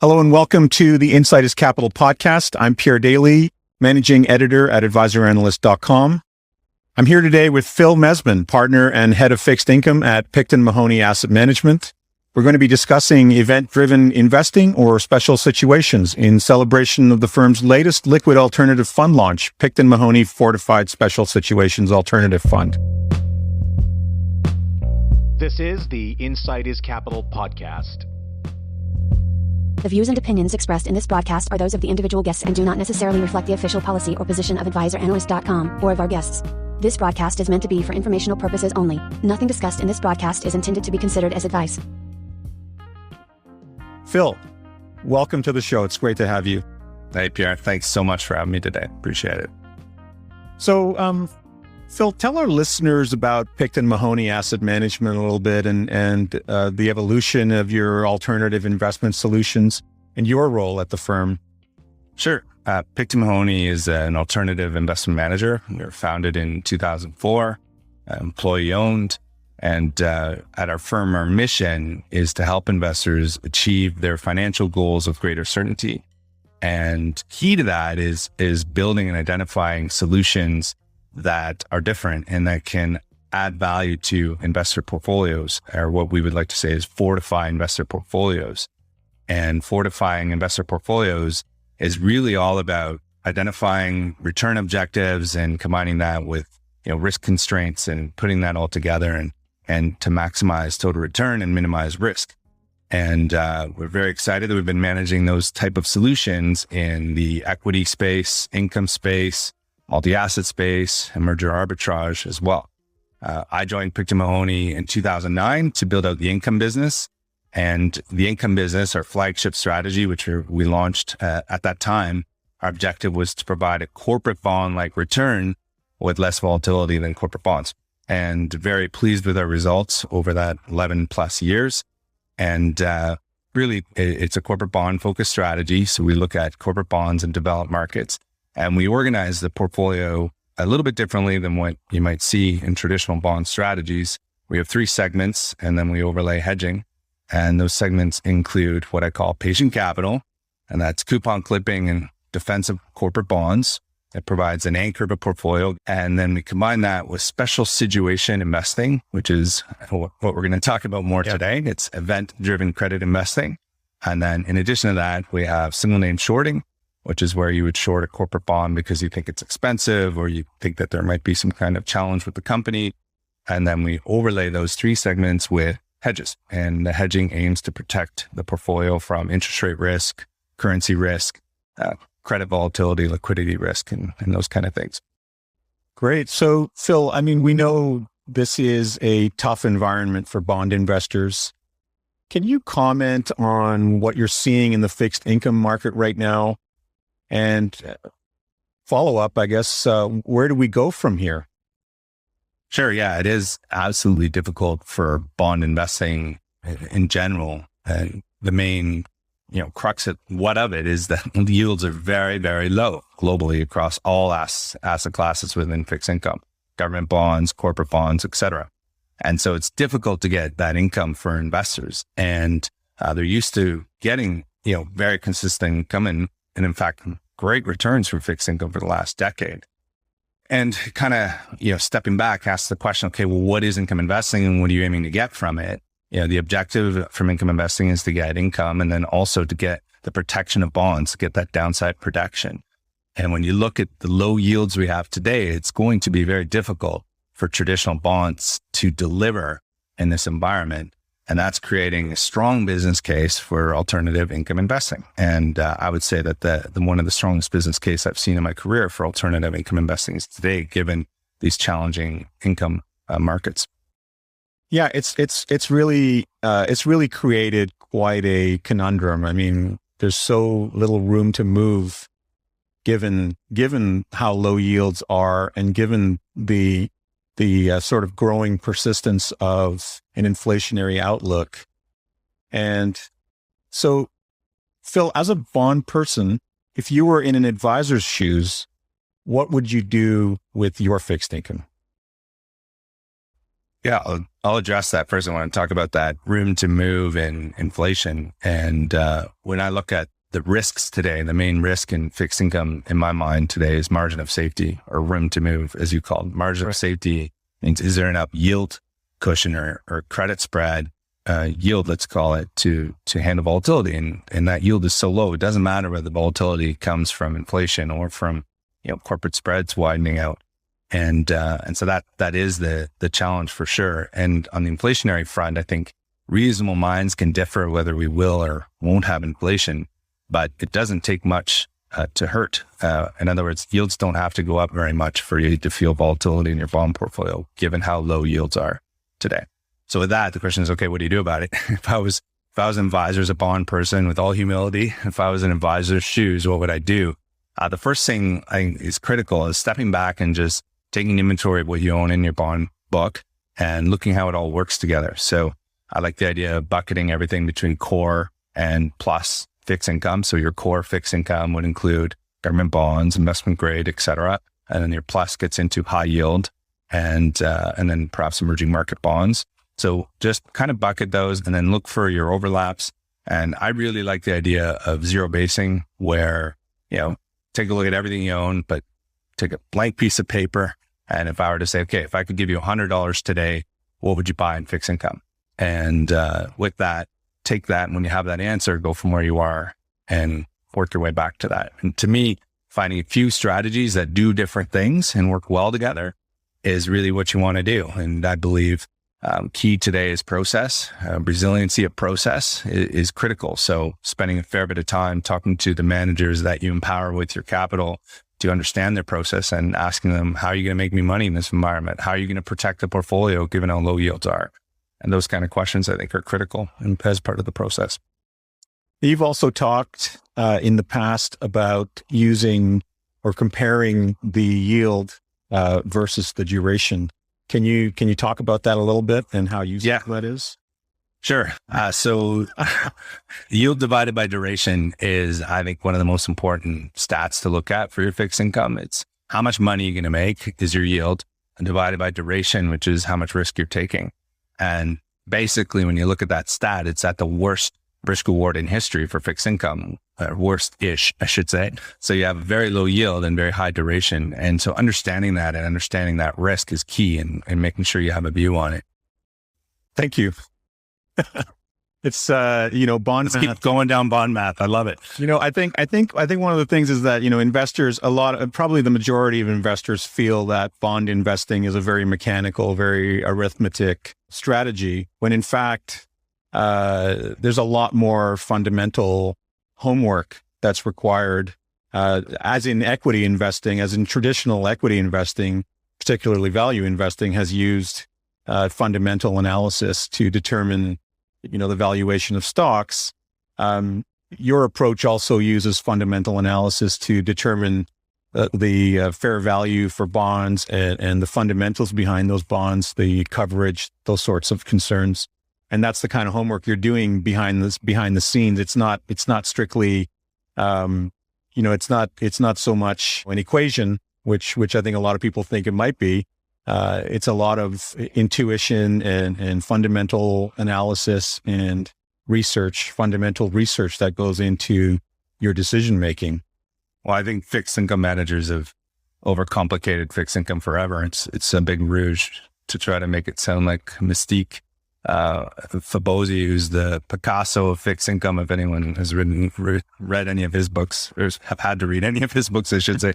Hello and welcome to the Insight is Capital podcast. I'm Pierre Daillie, managing editor at advisoranalyst.com. I'm here today with Phil Mesman, partner and head of fixed income at Picton Mahoney Asset Management. We're going to be discussing event-driven investing or special situations in celebration of the firm's latest liquid alternative fund launch, Picton Mahoney Fortified Special Situations Alternative Fund. This is the Insight is Capital podcast. The views and opinions expressed in this broadcast are those of the individual guests and do not necessarily reflect the official policy or position of advisoranalyst.com or of our guests. This broadcast is meant to be for informational purposes only. Nothing discussed in this broadcast is intended to be considered as advice. Phil, welcome to the show. It's great to have you. Hey, Pierre. Thanks so much for having me today. Appreciate it. So, Phil, tell our listeners about Picton Mahoney Asset Management a little bit and the evolution of your alternative investment solutions and your role at the firm. Sure. Picton Mahoney is an alternative investment manager. We were founded in 2004, employee owned. And at our firm, our mission is to help investors achieve their financial goals with greater certainty. And key to that is building and identifying solutions that are different and that can add value to investor portfolios, or what we would like to say is fortify investor portfolios. And fortifying investor portfolios is really all about identifying return objectives and combining that with, risk constraints and putting that all together and to maximize total return and minimize risk. And we're very excited that we've been managing those type of solutions in the equity space, income space, multi-asset space, and merger arbitrage as well. I joined Picton Mahoney in 2009 to build out the income business. And the income business, our flagship strategy, which we launched at that time, our objective was to provide a corporate bond-like return with less volatility than corporate bonds. And very pleased with our results over that 11 plus years. And really, it's a corporate bond-focused strategy. So we look at corporate bonds in developed markets. And we organize the portfolio a little bit differently than what you might see in traditional bond strategies. We have 3 segments, and then we overlay hedging. And those segments include what I call patient capital, and that's coupon clipping and defensive corporate bonds. It provides an anchor of a portfolio. And then we combine that with special situation investing, which is what we're going to talk about more today. It's event-driven credit investing. And then in addition to that, we have single name shorting, which is where you would short a corporate bond because you think it's expensive or you think that there might be some kind of challenge with the company. And then we overlay those 3 segments with hedges. And the hedging aims to protect the portfolio from interest rate risk, currency risk, credit volatility, liquidity risk, and those kind of things. Great. So, Phil, we know this is a tough environment for bond investors. Can you comment on what you're seeing in the fixed income market right now? And follow up, I guess, where do we go from here? Sure. Yeah, it is absolutely difficult for bond investing in general. And the main, crux of it is that the yields are very, very low globally across all asset classes within fixed income, government bonds, corporate bonds, et cetera. And so it's difficult to get that income for investors. And they're used to getting, very consistent income and in fact, great returns from fixed income for the last decade. And kind of, stepping back, ask the question, okay, well, what is income investing and what are you aiming to get from it? The objective from income investing is to get income and then also to get the protection of bonds, to get that downside protection. And when you look at the low yields we have today, it's going to be very difficult for traditional bonds to deliver in this environment. And that's creating a strong business case for alternative income investing. And I would say that the one of the strongest business case I've seen in my career for alternative income investing is today, given these challenging income markets. Yeah, it's really created quite a conundrum. There's so little room to move, given how low yields are, and given the sort of growing persistence of an inflationary outlook. And so, Phil, as a bond person, if you were in an advisor's shoes, what would you do with your fixed income? Yeah, I'll address that first. I want to talk about that room to move in inflation. And when I look at the risks today, the main risk in fixed income in my mind today is margin of safety, or room to move, as you call it. Margin of safety means, is there enough yield cushion or credit spread yield, let's call it, to handle volatility. And that yield is so low, it doesn't matter whether the volatility comes from inflation or from, corporate spreads widening out. And so that is the challenge for sure. And on the inflationary front, I think reasonable minds can differ whether we will or won't have inflation, but it doesn't take much to hurt. In other words, yields don't have to go up very much for you to feel volatility in your bond portfolio, given how low yields are today. So with that, the question is, okay, what do you do about it? If I was an advisor, as a bond person, with all humility, if I was in advisor's shoes, what would I do? The first thing I think is critical is stepping back and just taking inventory of what you own in your bond book and looking how it all works together. So I like the idea of bucketing everything between core and plus fixed income. So your core fixed income would include government bonds, investment grade, et cetera. And then your plus gets into high yield and then perhaps emerging market bonds. So just kind of bucket those and then look for your overlaps. And I really like the idea of zero basing, where, take a look at everything you own, but take a blank piece of paper. And if I were to say, okay, if I could give you $100 today, what would you buy in fixed income? And with that, take that. And when you have that answer, go from where you are and work your way back to that. And to me, finding a few strategies that do different things and work well together is really what you want to do. And I believe key today is process. Resiliency of process is critical. So spending a fair bit of time talking to the managers that you empower with your capital to understand their process and asking them, how are you going to make me money in this environment? How are you going to protect the portfolio given how low yields are? And those kind of questions, I think, are critical and as part of the process. You've also talked in the past about using or comparing the yield versus the duration. Can you talk about that a little bit and how useful that is? Sure. So yield divided by duration is, I think, one of the most important stats to look at for your fixed income. It's how much money you're going to make is your yield, and divided by duration, which is how much risk you're taking. And basically, when you look at that stat, it's at the worst risk reward in history for fixed income, worst-ish, I should say. So you have very low yield and very high duration. And so understanding that and understanding that risk is key in making sure you have a view on it. Thank you. It's, bond math. Keep going down bond math. I love it. I think one of the things is that, investors, probably the majority of investors feel that bond investing is a very mechanical, very arithmetic strategy, when in fact, there's a lot more fundamental homework that's required, as in equity investing, as in traditional equity investing, particularly value investing, has used fundamental analysis to determine, the valuation of stocks. Your approach also uses fundamental analysis to determine the fair value for bonds and the fundamentals behind those bonds, the coverage, those sorts of concerns. And that's the kind of homework you're doing behind the scenes. It's not strictly, it's not so much an equation, which I think a lot of people think it might be. It's a lot of intuition and fundamental analysis and fundamental research that goes into your decision making. Well, I think fixed income managers have overcomplicated fixed income forever. It's a big rouge to try to make it sound like Mystique. Fabozzi, who's the Picasso of fixed income, if anyone has read any of his books, or have had to read any of his books, I should say.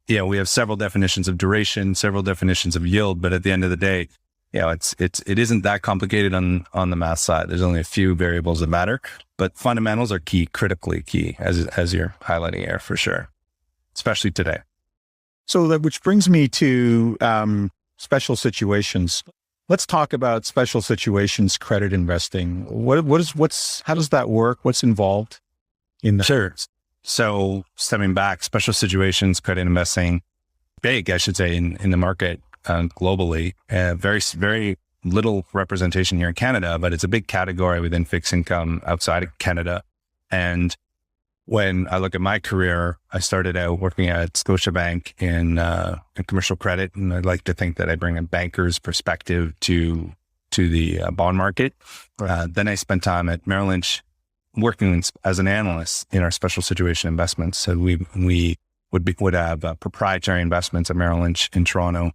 We have several definitions of duration, several definitions of yield, but at the end of the day, it isn't that complicated on the math side. There's only a few variables that matter, but fundamentals are critically key, as you're highlighting here, for sure, especially today. So which brings me to special situations. Let's talk about special situations credit investing. How does that work? What's involved in that? Sure. So stepping back, special situations credit investing, big, I should say, in the market globally. Very, very little representation here in Canada, but it's a big category within fixed income outside of Canada. And when I look at my career, I started out working at Scotiabank in commercial credit. And I'd like to think that I bring a banker's perspective to to the bond market. Then I spent time at Merrill Lynch working as an analyst in our special situation investments. So we would have proprietary investments at Merrill Lynch in Toronto.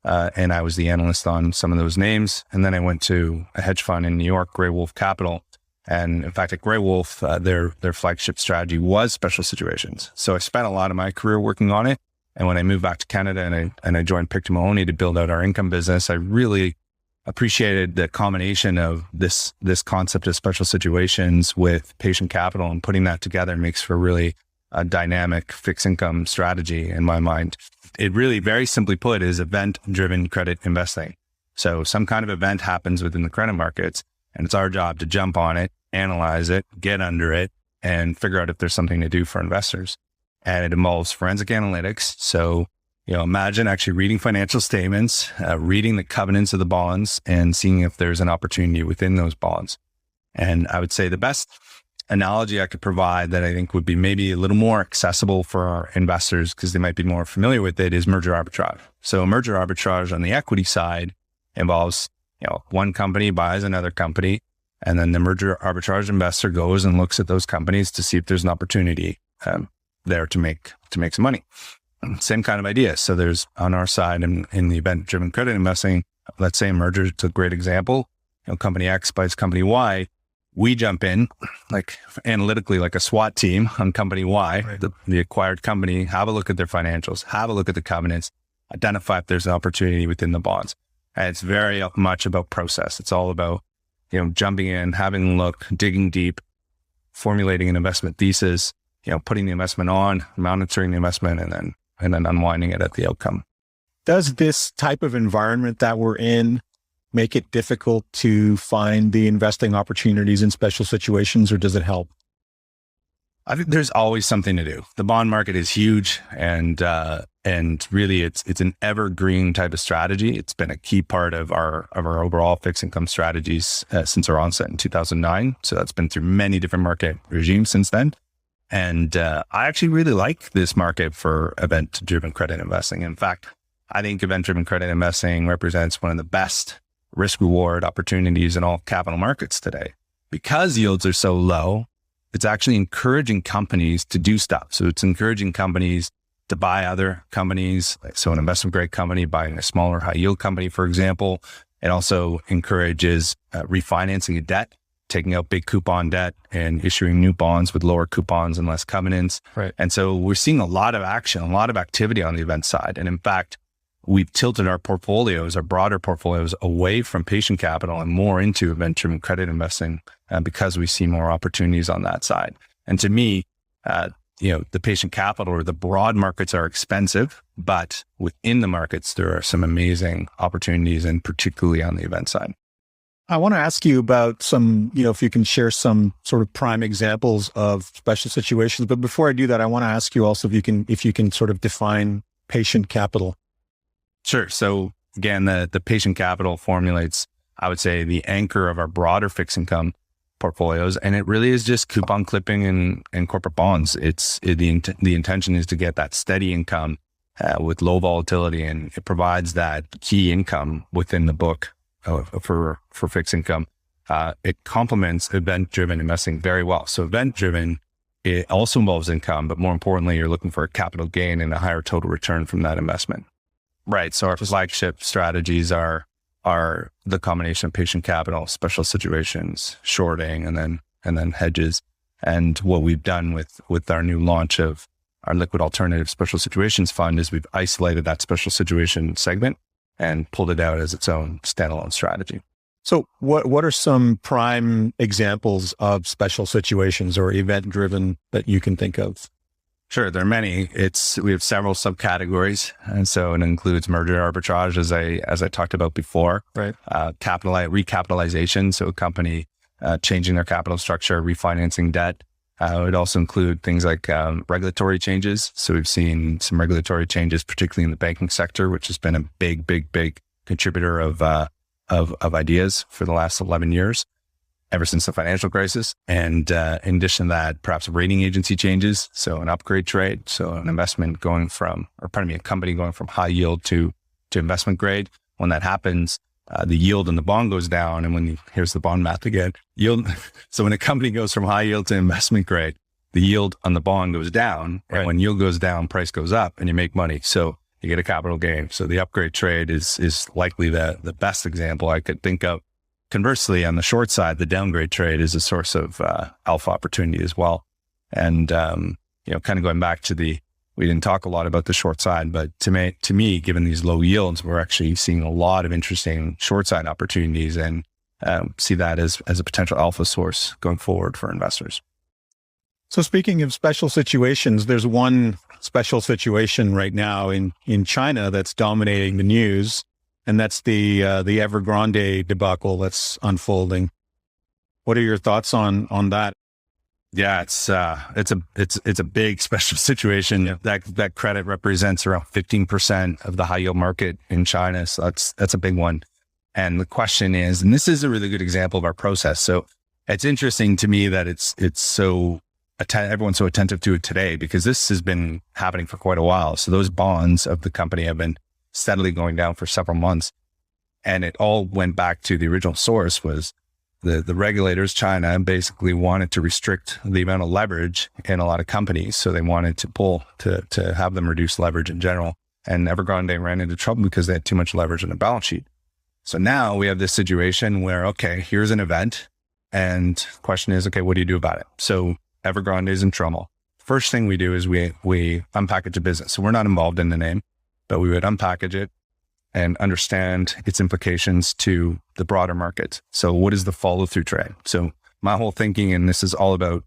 And I was the analyst on some of those names. And then I went to a hedge fund in New York, Grey Wolf Capital. And in fact, at Grey Wolf, their flagship strategy was special situations. So I spent a lot of my career working on it. And when I moved back to Canada and I joined Picton Mahoney to build out our income business, I really appreciated the combination of this concept of special situations with patient capital, and putting that together makes for really a dynamic fixed income strategy in my mind. It really, very simply put, is event-driven credit investing. So some kind of event happens within the credit markets, and it's our job to jump on it, analyze it, get under it, and figure out if there's something to do for investors. And it involves forensic analytics. So, imagine actually reading financial statements, reading the covenants of the bonds, and seeing if there's an opportunity within those bonds. And I would say the best analogy I could provide that I think would be maybe a little more accessible for our investors, because they might be more familiar with it, is merger arbitrage. So merger arbitrage on the equity side involves, one company buys another company, and then the merger arbitrage investor goes and looks at those companies to see if there's an opportunity there to make some money. Same kind of idea. So there's, on our side in the event-driven credit investing, let's say a merger is a great example. Company X buys company Y. We jump in like analytically, like a SWAT team on company Y, right, the acquired company, have a look at their financials, have a look at the covenants, identify if there's an opportunity within the bonds. And it's very much about process. It's all about, jumping in, having a look, digging deep, formulating an investment thesis, putting the investment on, monitoring the investment, and then unwinding it at the outcome. Does this type of environment that we're in make it difficult to find the investing opportunities in special situations, or does it help? I think there's always something to do. The bond market is huge, and really it's an evergreen type of strategy. It's been a key part of our overall fixed income strategies since our onset in 2009. So that's been through many different market regimes since then. And I actually really like this market for event-driven credit investing. In fact, I think event-driven credit investing represents one of the best risk-reward opportunities in all capital markets today. Because yields are so low, it's actually encouraging companies to do stuff. So it's encouraging companies to buy other companies. So an investment grade company buying a smaller high yield company, for example. It also encourages refinancing of debt, taking out big coupon debt and issuing new bonds with lower coupons and less covenants. Right. And so we're seeing a lot of action, a lot of activity on the event side. And in fact, we've tilted our broader portfolios away from patient capital and more into event-driven credit investing because we see more opportunities on that side. And to me, the patient capital or the broad markets are expensive, but within the markets, there are some amazing opportunities, and particularly on the event side. I want to ask you about some, if you can share some sort of prime examples of special situations. But before I do that, I want to ask you also if you can sort of define patient capital. Sure. So again, the patient capital formulates, I would say, the anchor of our broader fixed income portfolios. And it really is just coupon clipping and corporate bonds. The intention is to get that steady income with low volatility, and it provides that key income within the book for fixed income. It complements event-driven investing very well. So event-driven, it also involves income, but more importantly, you're looking for a capital gain and a higher total return from that investment. Right. So our flagship strategies are the combination of patient capital, special situations, shorting, and then hedges. And what we've done with our new launch of our liquid alternative special situations fund is we've isolated that special situation segment and pulled it out as its own standalone strategy. So what are some prime examples of special situations or event-driven that you can think of? Sure, there are many. We have several subcategories, and so it includes merger arbitrage, as I talked about before. Right. Recapitalization, so a company changing their capital structure, refinancing debt. It would also include things like regulatory changes. So we've seen some regulatory changes, particularly in the banking sector, which has been a big contributor of ideas for the last 11 years. Ever since the financial crisis. And in addition to that, perhaps rating agency changes. So an upgrade trade. So an investment a company going from high yield to investment grade. When that happens, the yield on the bond goes down. And here's the bond math again, yield. So when a company goes from high yield to investment grade, the yield on the bond goes down. Right. And when yield goes down, price goes up and you make money. So you get a capital gain. So the upgrade trade is likely the best example I could think of. Conversely, on the short side, the downgrade trade is a source of alpha opportunity as well. And, kind of going back to we didn't talk a lot about the short side, but to me, given these low yields, we're actually seeing a lot of interesting short side opportunities and see that as a potential alpha source going forward for investors. So speaking of special situations, there's one special situation right now in China that's dominating the news, and that's the Evergrande debacle that's unfolding. What are your thoughts on that? Yeah, it's a big special situation. Yeah. That credit represents around 15% of the high yield market in China. So that's a big one. And the question is, and this is a really good example of our process. So it's interesting to me that it's so everyone's so attentive to it today, because this has been happening for quite a while. So those bonds of the company have been steadily going down for several months. And it all went back to the original source was the regulators, China, basically wanted to restrict the amount of leverage in a lot of companies. So they wanted to have them reduce leverage in general. And Evergrande ran into trouble because they had too much leverage on the balance sheet. So now we have this situation where, okay, here's an event. And the question is, okay, what do you do about it? So Evergrande is in trouble. First thing we do is we unpackage the business. So we're not involved in the name, but we would unpackage it and understand its implications to the broader market. So what is the follow through trade? So my whole thinking, and this is all about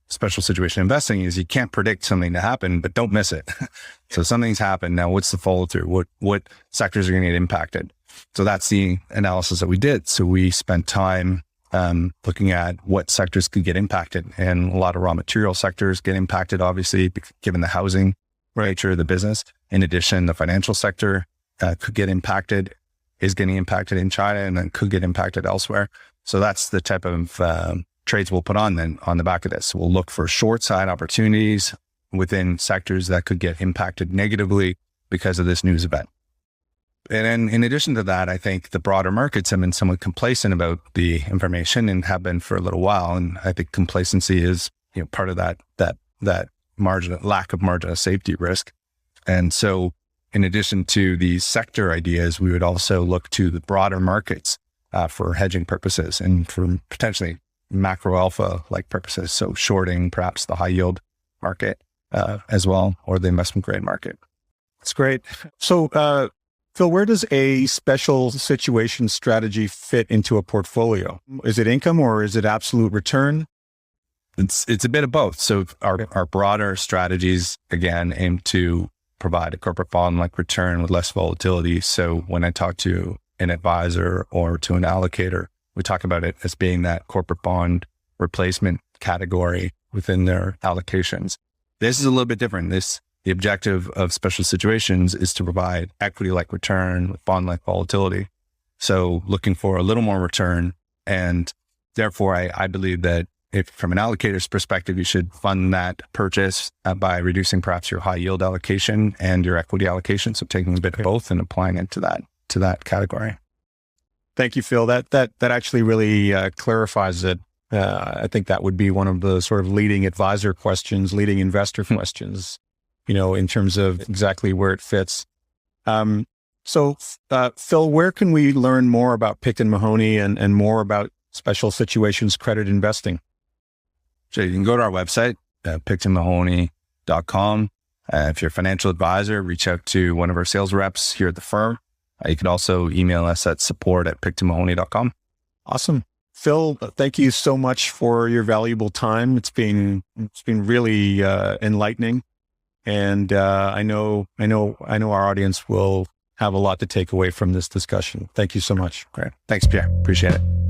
special situation investing, is you can't predict something to happen, but don't miss it. So something's happened. Now what's the follow through? What sectors are going to get impacted? So that's the analysis that we did. So we spent time looking at what sectors could get impacted, and a lot of raw material sectors get impacted, obviously, given the housing nature of the business. In addition, the financial sector could get impacted, is getting impacted in China, and then could get impacted elsewhere. So that's the type of trades we'll put on then on the back of this. So we'll look for short side opportunities within sectors that could get impacted negatively because of this news event. And then in addition to that, I think the broader markets have been somewhat complacent about the information and have been for a little while. And I think complacency is, part of that margin, lack of margin of safety risk. And so in addition to these sector ideas, we would also look to the broader markets for hedging purposes and for potentially macro alpha like purposes. So shorting perhaps the high yield market as well, or the investment grade market. That's great. So, Phil, where does a special situation strategy fit into a portfolio? Is it income or is it absolute return? It's a bit of both. So our broader strategies, again, aim to provide a corporate bond-like return with less volatility. So when I talk to an advisor or to an allocator, we talk about it as being that corporate bond replacement category within their allocations. This is a little bit different. The objective of special situations is to provide equity-like return with bond-like volatility. So looking for a little more return. And therefore, I believe that if from an allocator's perspective, you should fund that purchase by reducing perhaps your high yield allocation and your equity allocation. So taking a bit of both and applying it to that category. Thank you, Phil. That actually really clarifies it. I think that would be one of the sort of leading advisor questions, leading investor questions, in terms of exactly where it fits. So Phil, where can we learn more about Picton Mahoney and more about special situations credit investing? So you can go to our website, pictonmahoney.com. If you're a financial advisor, reach out to one of our sales reps here at the firm. You can also email us at support@pictonmahoney.com. Awesome. Phil, thank you so much for your valuable time. It's been really enlightening. And I know our audience will have a lot to take away from this discussion. Thank you so much. Great. Thanks, Pierre. Appreciate it.